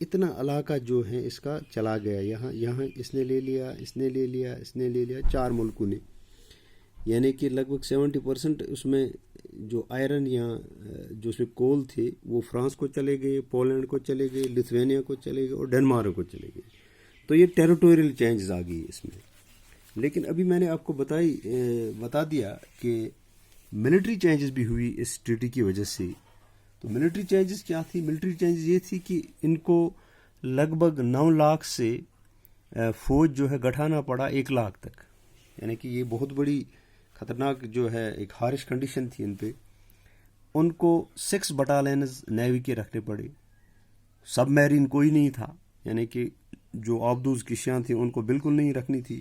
اتنا علاقہ جو ہے اس کا چلا گیا، یہاں اس نے لے لیا، اس نے لے لیا، اس نے لے لیا، 4 ملکوں نے، یعنی کہ لگ بھگ 70% اس میں جو آئرن یا جو اس میں کول تھے وہ فرانس کو چلے گئے، پولینڈ کو چلے گئے، لتھوینیا کو چلے گئے اور ڈنمارک کو چلے گئے. تو یہ ٹیریٹوریل چینجز آ گئی اس میں. لیکن ابھی میں نے آپ کو بتا دیا کہ ملٹری چینجز بھی ہوئی اس ٹریٹی کی وجہ سے. تو ملٹری چینجز کیا تھی؟ ملٹری چینجز یہ تھی کہ ان کو لگ بھگ 9 لاکھ سے فوج جو ہے گٹھانا پڑا 1 لاکھ تک، یعنی کہ یہ بہت بڑی خطرناک جو ہے ایک ہارش کنڈیشن تھی ان پہ. ان کو 6 بٹالینز نیوی کے رکھنے پڑے. سب میرین کوئی نہیں تھا، یعنی کہ جو آبدوز کشیاں تھیں ان کو بالکل نہیں رکھنی تھی،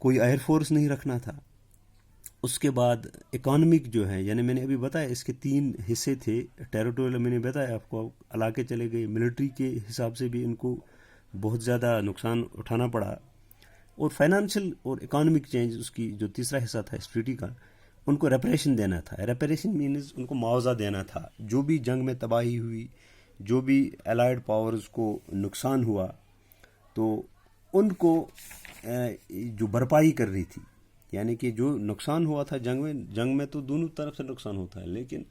کوئی ایئر فورس نہیں رکھنا تھا. اس کے بعد اکانومک جو ہے، یعنی میں نے ابھی بتایا اس کے 3 حصے تھے ٹیریٹوریل، میں نے بتایا آپ کو علاقے چلے گئے. ملٹری کے حساب سے بھی ان کو بہت زیادہ نقصان اٹھانا پڑا. اور فائنانشل اور اکانومک چینج اس کی جو تیسرا حصہ تھا اس ٹریٹی کا، ان کو ریپریشن دینا تھا. ریپریشن مینز ان کو معاوضہ دینا تھا. جو بھی جنگ میں تباہی ہوئی، جو بھی الائیڈ پاورز کو نقصان ہوا، تو ان کو جو بھرپائی کرنی تھی. یعنی کہ جو نقصان ہوا تھا جنگ میں تو دونوں طرف سے نقصان ہوتا ہے، لیکن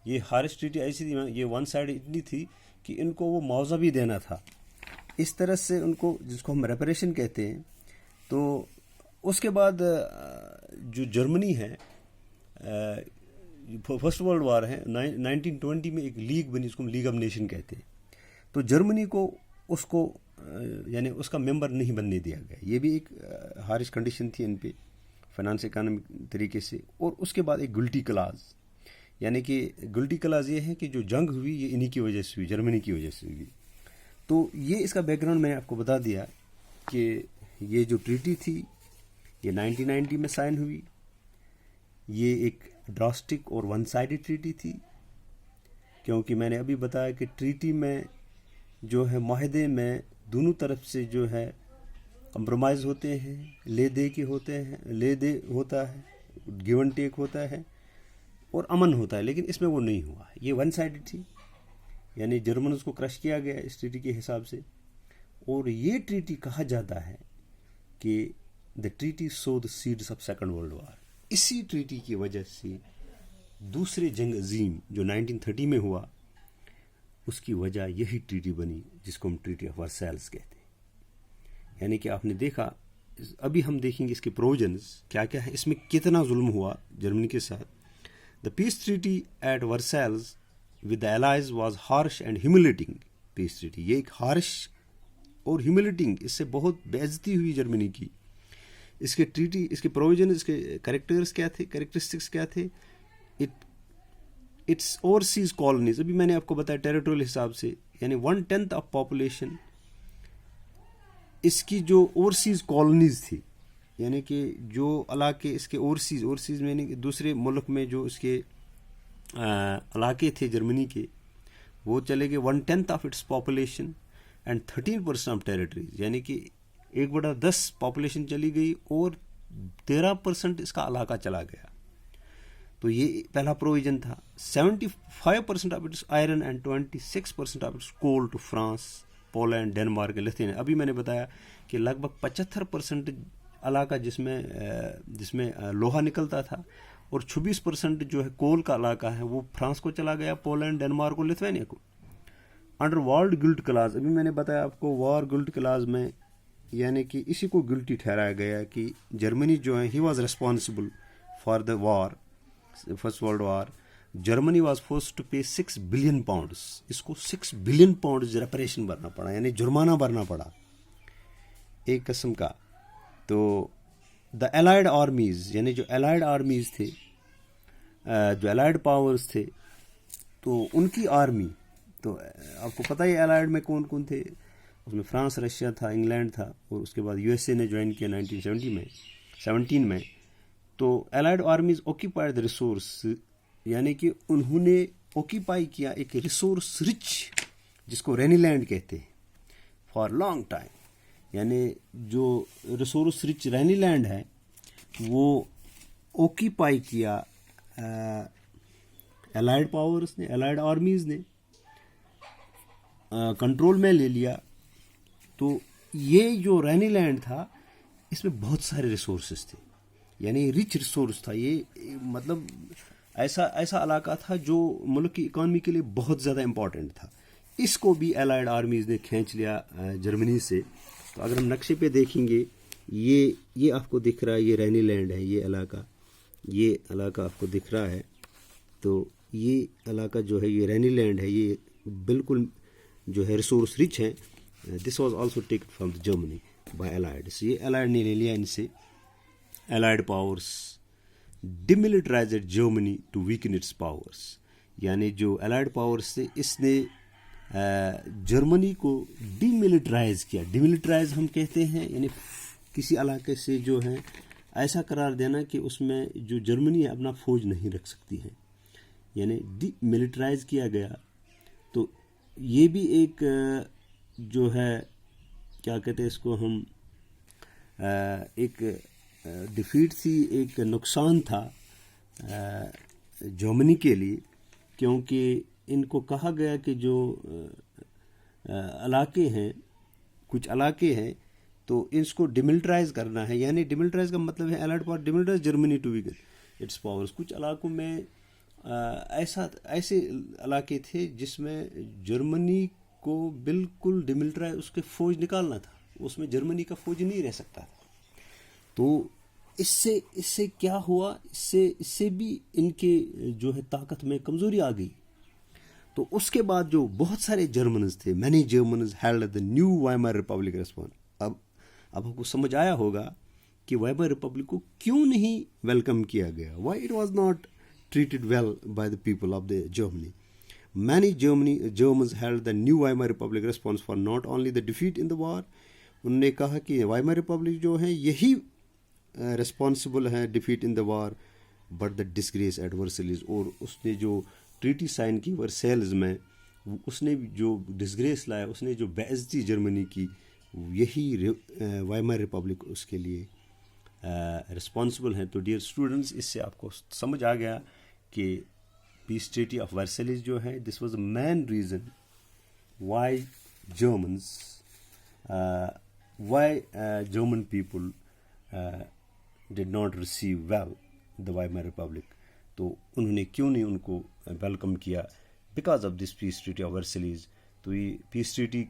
یہ ہارش ٹریٹی ایسی تھی، یہ ون سائڈ اتنی تھی کہ ان کو وہ معاوضہ بھی دینا تھا. اس طرح سے ان کو، جس کو ہم ریپریشن کہتے ہیں. تو اس کے بعد جو جرمنی ہے، فرسٹ ورلڈ وار ہے 1920 میں ایک لیگ بنی، اس کو لیگ آف نیشن کہتے ہیں. تو جرمنی کو اس کو یعنی اس کا ممبر نہیں بننے دیا گیا. یہ بھی ایک ہارش کنڈیشن تھی ان پہ فائنانس اکانومک طریقے سے. اور اس کے بعد ایک گلٹی کلاز، یعنی کہ گلٹی کلاز یہ ہے کہ جو جنگ ہوئی یہ انہی کی وجہ سے ہوئی، جرمنی کی وجہ سے ہوئی. تو یہ اس کا بیک گراؤنڈ میں نے آپ کو بتا دیا کہ یہ جو ٹریٹی تھی یہ 1990 میں سائن ہوئی. یہ ایک ڈراسٹک اور ون سائڈڈ ٹریٹی تھی، کیونکہ میں نے ابھی بتایا کہ ٹریٹی میں جو ہے، معاہدے میں دونوں طرف سے جو ہے کمپرومائز ہوتے ہیں، لے دے کے ہوتے ہیں، لے دے ہوتا ہے، گیو اینڈ ٹیک ہوتا ہے اور امن ہوتا ہے. لیکن اس میں وہ نہیں ہوا. یہ ون سائڈڈ تھی، یعنی جرمنز کو کرش کیا گیا اس ٹریٹی کے حساب سے. اور یہ ٹریٹی کہا جاتا ہے کہ the treaty sow the seeds of second world war. اسی ٹریٹی کی وجہ سے دوسرے جنگ عظیم جو 1930 میں ہوا، اس کی وجہ یہی ٹریٹی بنی جس کو ہم ٹریٹی آف ورسائلز کہتے ہیں. یعنی کہ آپ نے دیکھا، ابھی ہم دیکھیں گے اس کے پروویژنز کیا کیا ہے، اس میں کتنا ظلم ہوا جرمنی کے ساتھ. The peace treaty at Versailles with the allies was harsh and humiliating peace treaty. یہ ایک ہارش اور ہیوملیٹنگ، اس سے بہت بے عزتی ہوئی جرمنی کی. اس کے ٹریٹی، اس کے پروویژن، اس کے کریکٹرز کیا تھے، کریکٹرسٹکس کیا تھے. اٹس اوورسیز کالونیز، ابھی میں نے آپ کو بتایا ٹیریٹوریل حساب سے، یعنی 1/10 آف پاپولیشن اس کی جو اوورسیز کالونیز تھی، یعنی کہ جو علاقے اس کے اوورسیز میں نہیں، دوسرے ملک میں جو اس کے علاقے تھے جرمنی کے، وہ چلے گئے 1/10 of its population and 13% of territories. یعنی کہ 1/10 پاپولیشن چلی گئی اور 13% اس کا علاقہ چلا گیا. تو یہ پہلا پروویژن تھا. 75% of its iron and 26% of its coal to France, Poland, Denmark, Lithuania. ابھی میں نے بتایا کہ لگ بھگ 75% علاقہ جس میں لوہا نکلتا تھا، اور 26% جو ہے کول کا علاقہ ہے وہ فرانس کو چلا گیا، پولینڈ، ڈنمارک اور لتھوینیا کو. انڈر وارلڈ گلٹ کلاز، ابھی میں نے بتایا آپ کو وار گلٹ کلاز میں، یعنی کہ اسی کو گلٹی ٹھہرایا گیا کہ جرمنی جو ہے he was responsible for the war, first world war. Germany was forced to pay 6 billion pounds. اس کو 6 بلین پاؤنڈز ریپریشن بھرنا پڑا، یعنی جرمانہ بھرنا پڑا ایک قسم کا. تو دا الائیڈ آرمیز، یعنی جو الائیڈ آرمیز تھے، جو الائیڈ پاورز تھے، تو ان کی آرمی، تو آپ کو پتہ ہی الائیڈ میں کون کون تھے. اس میں فرانس، رشیا تھا، انگلینڈ تھا، اور اس کے بعد USA نے جوائن کیا 1917 میں. تو الائیڈ آرمیز آکیپائڈ دا ریسورس، یعنی کہ انہوں نے آکیپائی کیا ایک ریسورس رچ، جس کو رینی لینڈ کہتے ہیں، فار لانگ ٹائم. یعنی جو ریسورس رچ رینی لینڈ ہے وہ آکیپائی کیا الائیڈ پاورز نے، الائیڈ آرمیز نے. کنٹرول میں لے لیا تو یہ جو رینی لینڈ تھا اس میں بہت سارے ریسورسز تھے، یعنی رچ ریسورس تھا یہ، مطلب ایسا علاقہ تھا جو ملک کی اکانومی کے لیے بہت زیادہ امپورٹنٹ تھا. اس کو بھی الائڈ آرمیز نے کھینچ لیا جرمنی سے. تو اگر ہم نقشے پہ دیکھیں گے، یہ آپ کو دکھ رہا ہے، یہ رینی لینڈ ہے، یہ علاقہ آپ کو دکھ رہا ہے. تو یہ علاقہ جو ہے یہ رینی لینڈ ہے، یہ بالکل جو ہے ریسورس رچ ہے. This was also taken from Germany by allies. یہ الائڈ نے لے لیا ان سے. Allied powers demilitarised Germany to weaken its powers, یعنی جو الائڈ پاورس تھے اس نے جرمنی کو ڈی ملٹرائز کیا. ڈی ملٹرائز ہم کہتے ہیں یعنی کسی علاقے سے جو ہے ایسا قرار دینا کہ اس میں جو جرمنی ہے اپنا فوج نہیں رکھ سکتی ہے، یعنی ڈی ملٹرائز کیا گیا. تو یہ بھی ایک جو ہے کیا کہتے ہیں اس کو ہم، ایک ڈیفیٹ تھی، ایک نقصان تھا جرمنی کے لیے، کیونکہ ان کو کہا گیا کہ جو علاقے ہیں، کچھ علاقے ہیں تو اس کو ڈیملٹرائز کرنا ہے. یعنی ڈیملٹرائز کا مطلب ہے allied power demilitarise Germany to weaken its powers. کچھ علاقوں میں ایسے علاقے تھے جس میں جرمنی کو بالکل ڈیملٹرائز، اس کے فوج نکالنا تھا، اس میں جرمنی کا فوج نہیں رہ سکتا تھا. تو اس سے کیا ہوا، اس سے بھی ان کے جو ہے طاقت میں کمزوری آ گئی. تو اس کے بعد جو بہت سارے جرمنز تھے، many Germans held the new Weimar republic response. اب آپ کو سمجھ آیا ہوگا کہ وائمار ریپبلک کو کیوں نہیں ویلکم کیا گیا. Why it was not treated well by the people of the Germany. مینی Germans held the new Weimar Republic response for not only the defeat in the war. انہوں نے کہا کہ وائمار ریپبلک جو ہے یہی ریسپانسبل ہے defeat in the war, but the disgrace at Versailles. اور اس نے جو ٹریٹی سائن کی ورسیلز میں، اس نے جو ڈسگریس لایا، اس نے جو بے عزتی جرمنی کی، یہی وائمار ریپبلک اس کے لیے رسپانسبل ہیں. تو ڈیئر اسٹوڈنٹس، اس سے آپ کو سمجھ آ گیا کہ پیس ٹریٹی آف ورسیلیز جو ہے، this was the main reason why German people did not receive well the Weimar Republic. تو انہوں نے کیوں نہیں ان کو ویلکم کیا؟ Because of this peace treaty of Versailles. تو یہ پیس ٹریٹی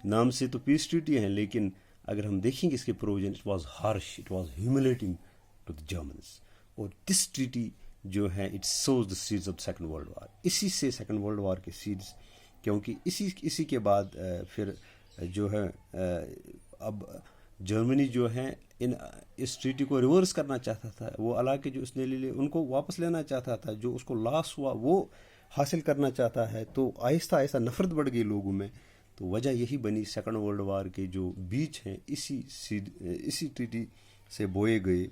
نام سے تو پیس ٹریٹی ہے، لیکن اگر ہم دیکھیں گے اس کے provision, it was harsh, it was humiliating to the Germans. اور دس ٹریٹی جو ہے it sows the seeds of second world war. اسی سے سیکنڈ ورلڈ وار کے سیڈز، کیونکہ اسی کے بعد پھر جو ہے اب جرمنی جو ہے اس ٹریٹی کو ریورس کرنا چاہتا تھا. وہ علاقے جو اس نے لے لیے ان کو واپس لینا چاہتا تھا، جو اس کو لاس ہوا وہ حاصل کرنا چاہتا ہے. تو آہستہ آہستہ نفرت بڑھ گئی لوگوں میں. تو وجہ یہی بنی، سیکنڈ ورلڈ وار کے جو بیج ہیں اسی ٹریٹی سے بوئے گئے.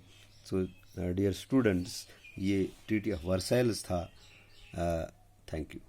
سو ڈیئر اسٹوڈنٹس، یہ ٹریٹی آف ورسائلز تھا. Thank you.